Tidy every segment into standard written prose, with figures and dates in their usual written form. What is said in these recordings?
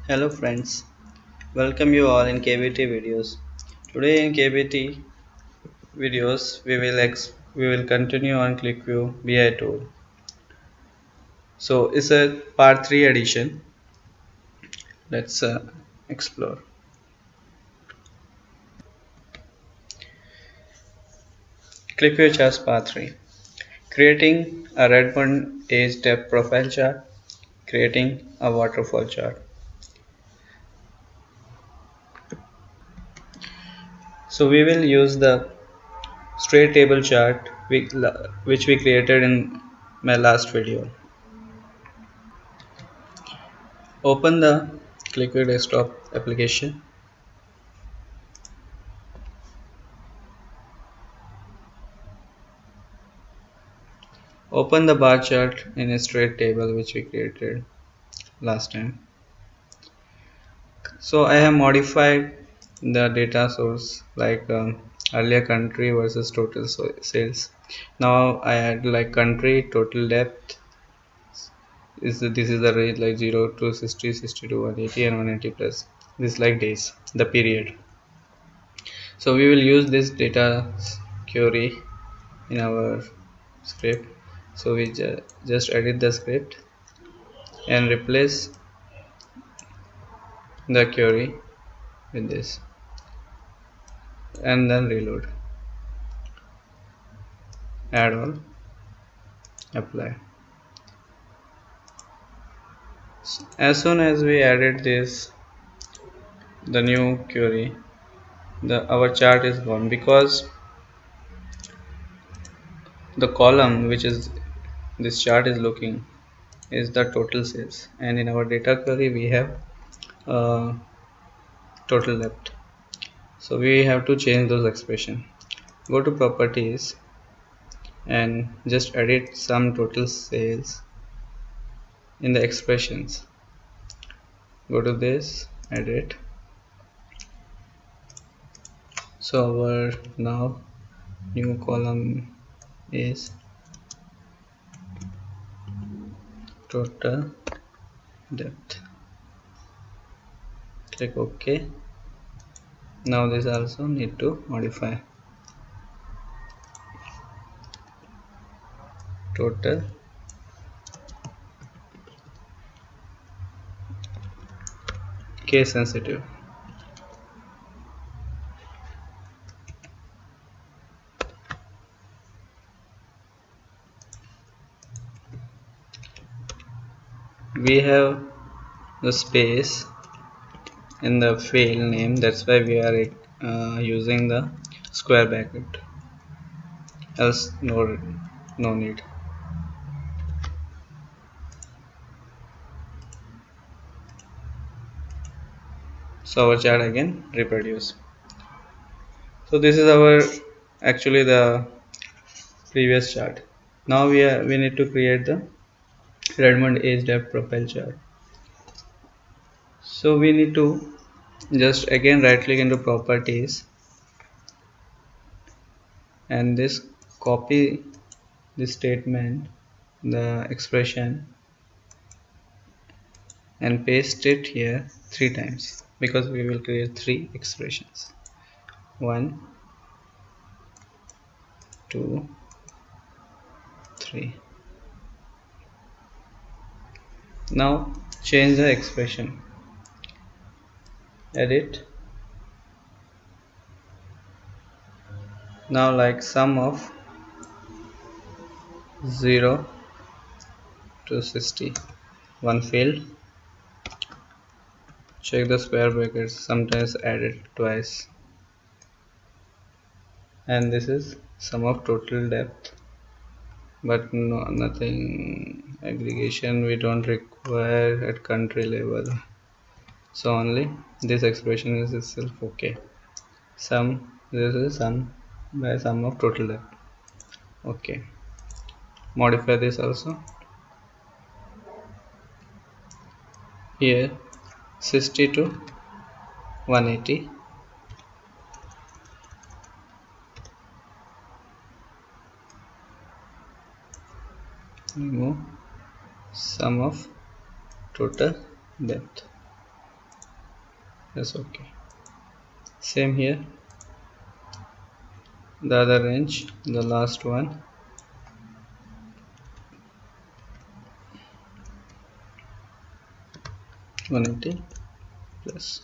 Hello friends, welcome you all in KBT videos. Today in KBT videos we will continue on QlikView BI tool. So it's a part 3 edition. Let's explore. QlikView charts part 3. Creating a Redmond Aged Debt Profile chart. Creating a Waterfall chart. So we will use the straight table chart which we created in my last video. Open the QlikView desktop application. Open the bar chart in a straight table which we created last time. So I have modified the data source like earlier country versus total sales. Now I add like country, total depth this is the range like 0 to 60, 60 to 180 and 180 plus. This is like days, the period. So we will use this data query in our script. So we just edit the script and replace the query with this and then reload, add all, apply. As soon as we added this the new query, our chart is gone because the column which is this chart is looking is the total sales, and in our data query we have uh, total depth. So we have to change those expression. Go to properties and just edit some total sales in the expressions. Go to this, edit. So our now new column is total depth. Click OK. Now this also need to modify total case sensitive. We have the space in the file name, that's why we are using the square bracket, else no need. So our chart again reproduce. So this is our actually the previous chart. Now we need to create the Redmond Aged Debt Profile chart. So we need to just again right click into properties and this copy this statement, the expression, and paste it here 3 times because we will create 3 expressions. 1, 2, 3. Now change the expression, edit. Now like sum of 0 to 60, one field, check the square brackets, sometimes added twice, and this is sum of total depth, but nothing aggregation we don't require at country level, so only this expression is itself okay. This is sum by sum of total depth. Okay, modify this also. Here 60 to 180, remove sum of total depth. Press OK. Same here, the other range, the last one, 180 plus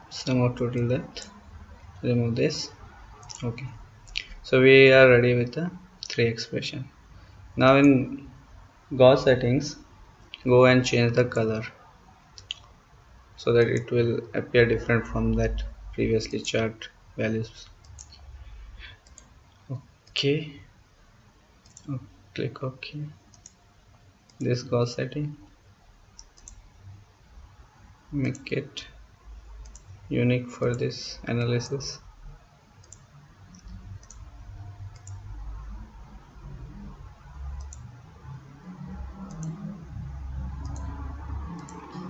sum of total depth. Remove this. Okay, so we are ready with the three expression. Now in gauge settings, go and change the color so that it will appear different from that previously chart values. Okay, click OK. This gauge setting, make it unique for this analysis.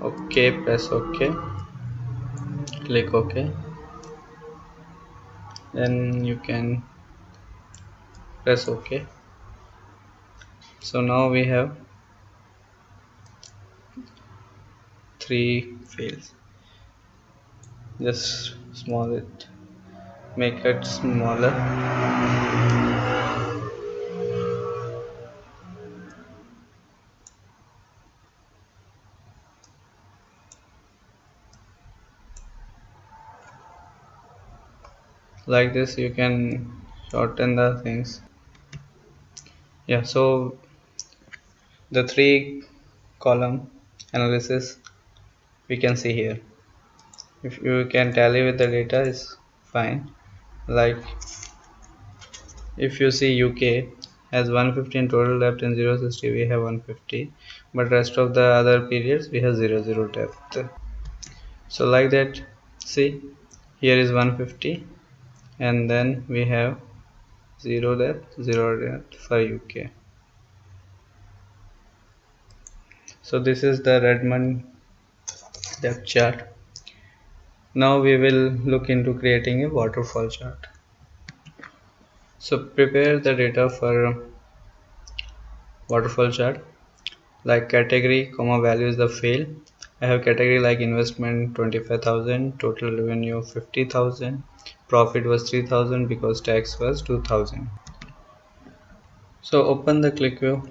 Okay, press OK, click OK, then you can press OK. So now we have three fields. Just small it, make it smaller. Like this you can shorten the things. Yeah, so the three column analysis we can see here. If you can tally with the data is fine. Like if you see UK has 115 total depth and 060, we have 150, but rest of the other periods we have 00 depth. So like that, see here is 150 and then we have 0 depth for UK. So this is the Redmond depth chart. Now we will look into creating a waterfall chart. So prepare the data for waterfall chart. Like category, comma value is the fail. I have category like investment 25,000, total revenue 50,000, profit was 3,000 because tax was 2,000. So open the QlikView.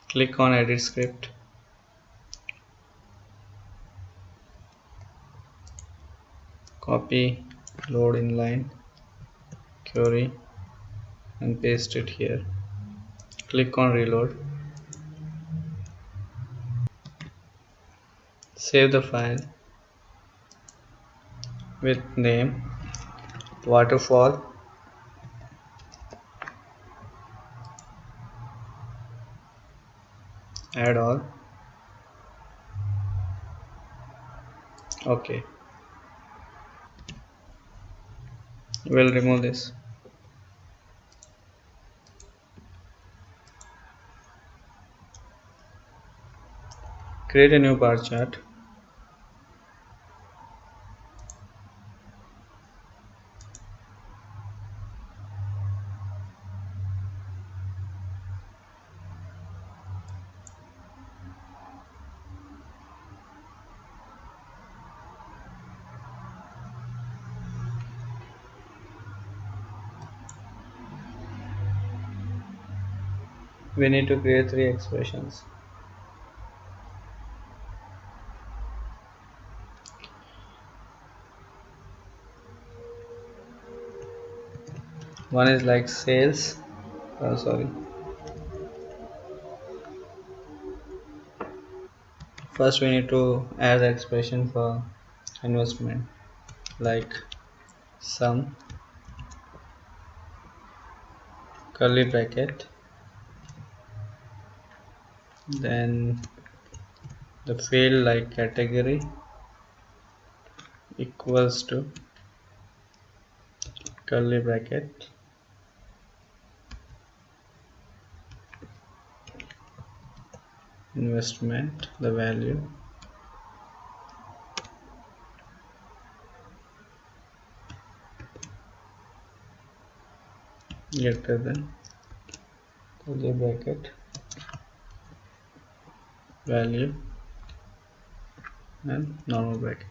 Click on edit script. Copy, load inline, query and paste it here. Click on reload. Save the file with name waterfall add all. Okay, we'll remove this. Create a new bar chart. We need to create three expressions. One is like sales. Sorry. First, we need to add the expression for investment, like sum curly bracket, then the field like category equals to curly bracket investment, the value, greater than curly bracket value and normal bracket.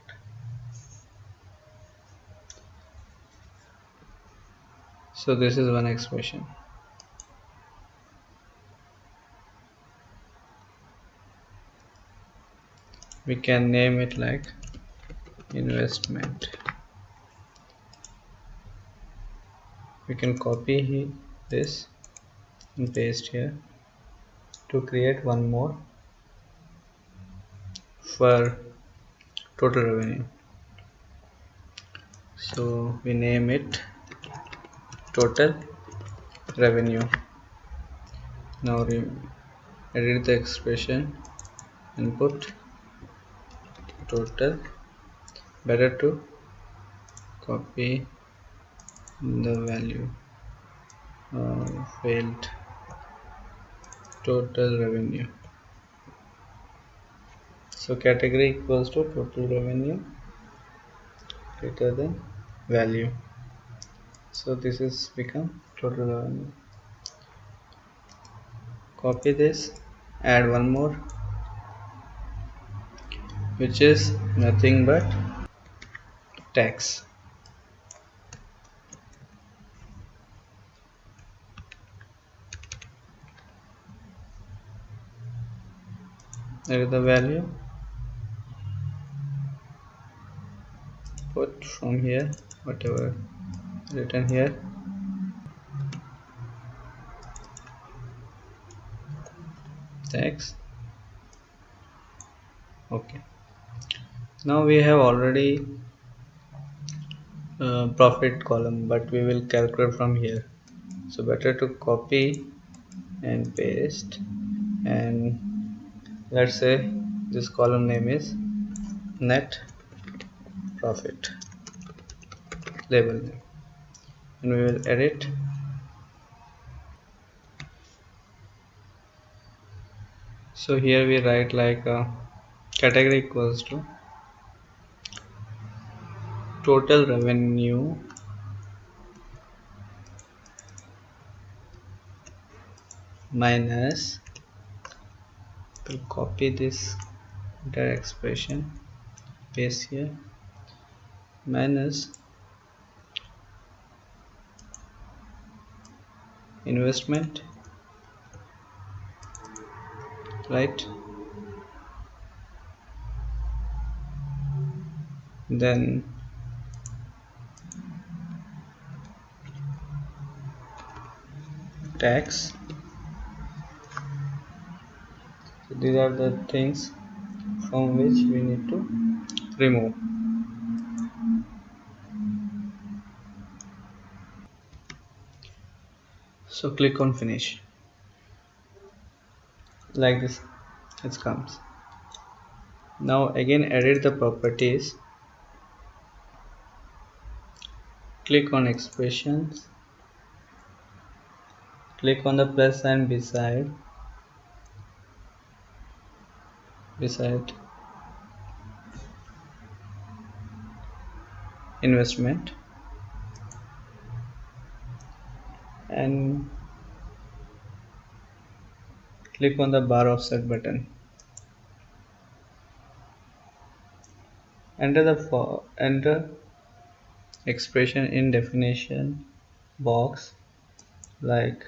So this is one expression. We can name it like investment. We can copy this and paste here to create one more for total revenue. So we name it total revenue. Now we edit the expression and put total. Better to copy the value. Failed. Total revenue. So category equals to total revenue greater than value. So this is become total revenue. Copy this, add one more, which is nothing but tax. There is the value. Put from here whatever written here. Tax. Okay. Now we have already profit column, but we will calculate from here. So better to copy and paste, and let's say this column name is net profit, label name, and we will edit. So here we write like category equals to total revenue minus, we'll copy this entire expression, paste here, minus investment, right? Then tax. So these are the things from which we need to remove. So click on finish. Like this it comes. Now again edit the properties. Click on expressions. Click on the plus sign beside investment, and click on the bar offset button. Enter expression in definition box like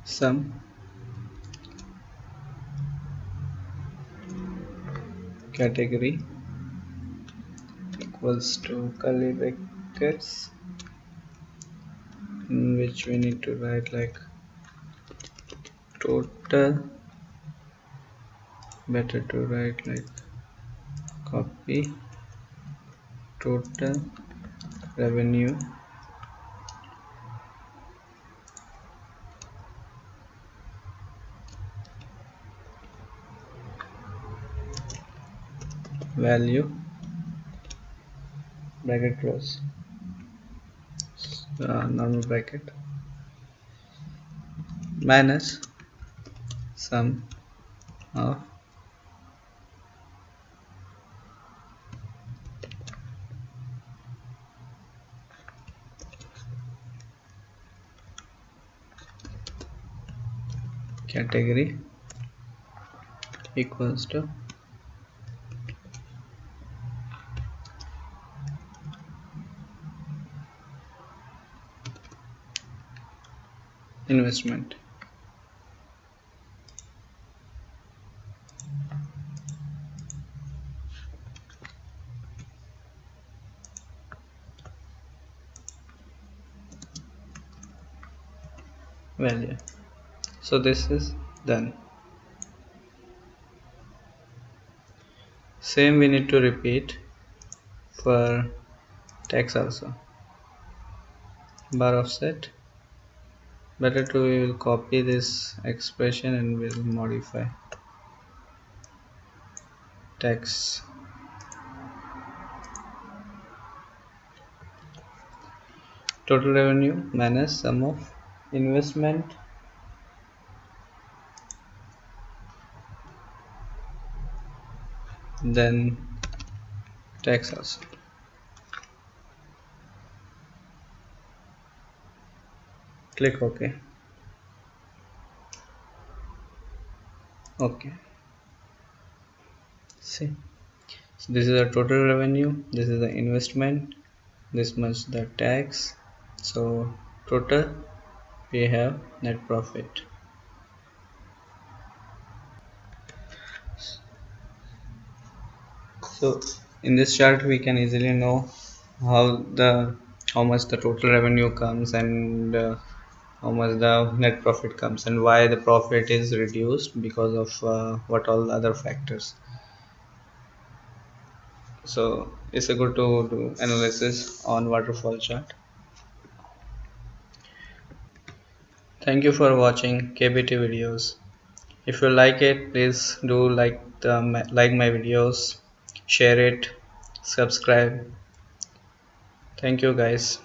sum category equals to curly brackets, in which we need to write like total, better to write like copy total revenue value bracket close. normal bracket minus sum of category equals to investment. Value. So this is done. Same we need to repeat for text also. Bar offset. Better to we will copy this expression and we'll modify text. Total revenue minus sum of investment then tax also. Click OK. Okay. See, so this is the total revenue, this is the investment, this much the tax. So total we have net profit. So in this chart we can easily know how much the total revenue comes and how much the net profit comes and why the profit is reduced because of what all other factors. So it's a good to do analysis on waterfall chart. Thank you for watching KBT videos. If you like it, please do like my videos, share it, subscribe. Thank you guys.